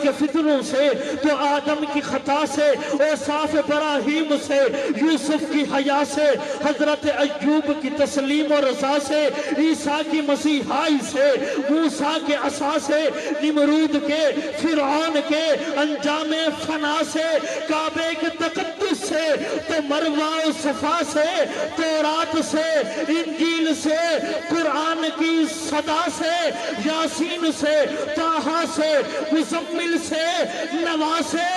کے فتنوں سے، تو آدم کی خطا سے، اوصاف ابراہیم سے، یوسف کی حیا سے، حضرت ایوب کی تسلیم و رضا سے، عیسیٰ کی مسیحائی سے، موسیٰ کے عصا سے، نمرود کے، فرعون کے انجام فنا سے، کعبے کے تقدس سے، تو مروہ و صفا سے، تورات سے، انجیل سے، قرآن کی صدا سے، یاسین سے، طٰہٰ سے، مزمل سے، نوا سے،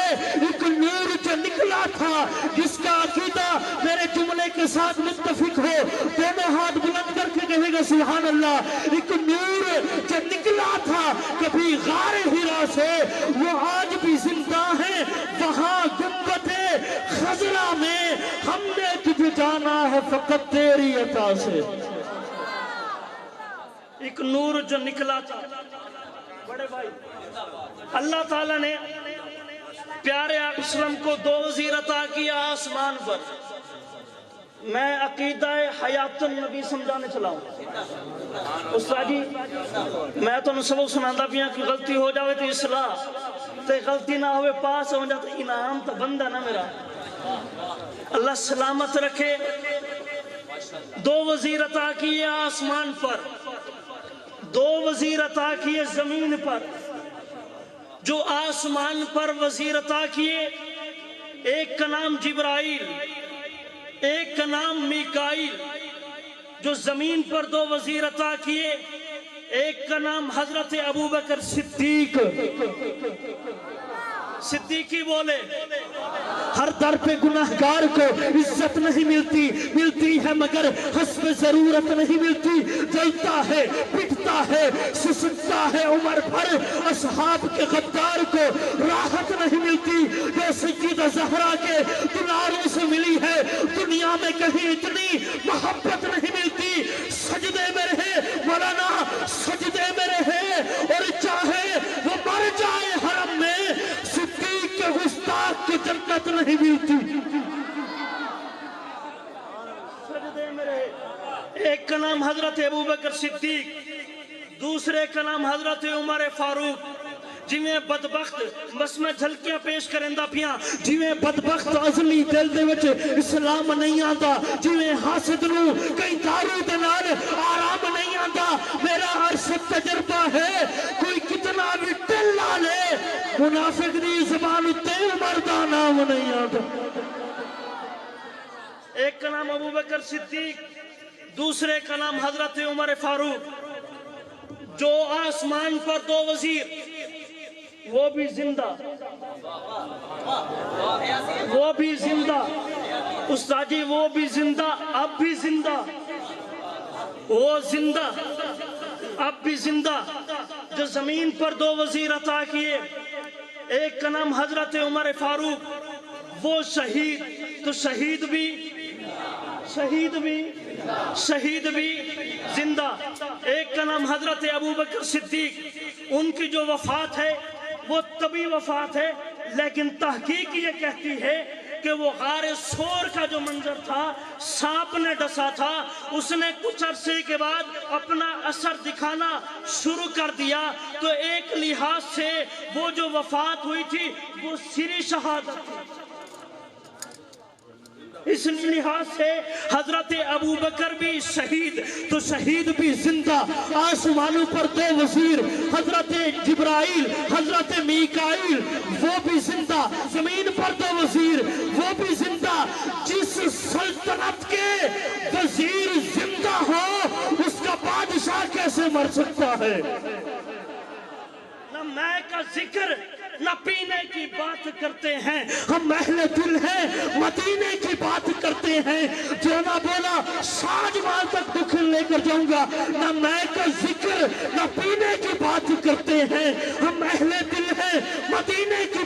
ایک نور جو نکلا تھا جس کا عقیدہ میرے جملے کے ساتھ متفق ہو، دونوں ہاتھ بلند کر کے کہے گا سبحان اللہ، ایک نور جو نکلا تھا کبھی غار ہرا سے، وہ آج بھی زندہ ہے وہاں گنبد خضرا میں، ہم نے تجھے جانا ہے فقط تیری عطا سے۔ ایک نور جو نکلا تھا بڑے بھائی، اللہ تعالیٰ نے پیارے آقا اسلام کو 2 وزیر عطا کیا آسمان پر۔ میں عقیدہ حیات النبی سمجھانے چلا ہوں۔ استاد جی میں تو سبق سناندہ پیا کہ غلطی ہو جاوے تو اصلاح، تو غلطی نہ ہوئے پاس ہو جاتا انعام تو بندہ نہ میرا، اللہ سلامت رکھے۔ 2 وزیر عطا کیے آسمان پر، 2 وزیر عطا کیے زمین پر۔ جو آسمان پر وزیر عطا کیے، ایک کا نام جبرائیل، ایک کا نام میکائیل۔ جو زمین پر 2 وزیر عطا کیے، ایک کا نام حضرت ابوبکر صدیق۔ صدیقی بولے ہر در پہ گناہگار کو عزت نہیں ملتی، ملتی ہے مگر حسب ضرورت نہیں ملتی۔ جلتا ہے، پٹتا ہے، سسکتا ہے عمر بھر، اصحاب کے غدار کو راحت نہیں ملتی۔ جو سیدہ زہرا کے دلاروں سے ملی ہے، دنیا میں کہیں اتنی محبت نہیں ملتی۔ سجدے میں رہے مولانا، سجدے میں رہے، اور چاہے وہ مر جائے حرم میں، صدیق کے گستاخ کی جنت نہیں ملتی۔ سجدے میں رہے۔ ایک کا نام حضرت ابوبکر صدیق، دوسرے کا نام حضرت عمر فاروق۔ جویں بدبخت بس میں جھلکیاں پیش کرندہ پیاں، جویں بدبخت ازلی دل دے وچ اسلام نہیں آندا، جویں حاسد نو کئی دارو دے نال آرام نہیں آندا۔ میرا عرص تجربہ ہے، کوئی کتنا بھی دل لا لے، منافق دی زبان تے عمر دا نام نہیں آندا۔ ایک کا نام ابوبکر صدیق، دوسرے کا نام حضرت عمر فاروق۔ جو آسمان پر 2 وزیر، وہ بھی زندہ، وہ بھی زندہ، استاد جی وہ بھی زندہ، اب بھی زندہ، وہ زندہ اب بھی زندہ۔ جو زمین پر 2 وزیر عطا کیے، ایک کا نام حضرت عمر فاروق، وہ شہید، تو شہید بھی زندہ۔ ایک کا نام حضرت ابوبکر صدیق، ان کی جو وفات ہے وہ طبی وفات ہے، لیکن تحقیق یہ کہتی ہے کہ وہ غار سور کا جو منظر تھا، سانپ نے ڈسا تھا، اس نے کچھ عرصے کے بعد اپنا اثر دکھانا شروع کر دیا، تو ایک لحاظ سے وہ جو وفات ہوئی تھی وہ سری شہادت تھی۔ اس لحاظ سے حضرت ابوبکر بھی شہید، تو شہید بھی زندہ۔ آسمانوں پر 2 وزیر، حضرت جبرائیل، حضرت میکائیل، وہ بھی زندہ۔ زمین پر 2 وزیر، وہ بھی زندہ۔ جس سلطنت کے وزیر زندہ ہو، اس کا بادشاہ کیسے مر سکتا ہے؟ نہ میں کا ذکر نہ پینے کی بات کرتے ہیں، ہم اہل دل ہیں، مدینے کی بات کرتے ہیں۔ جو نہ بولا ساج مال تک دکھ لے کر جاؤں گا، نہ میں کا ذکر نہ پینے کی بات کرتے ہیں، ہم اہل دل ہیں، مدینے کی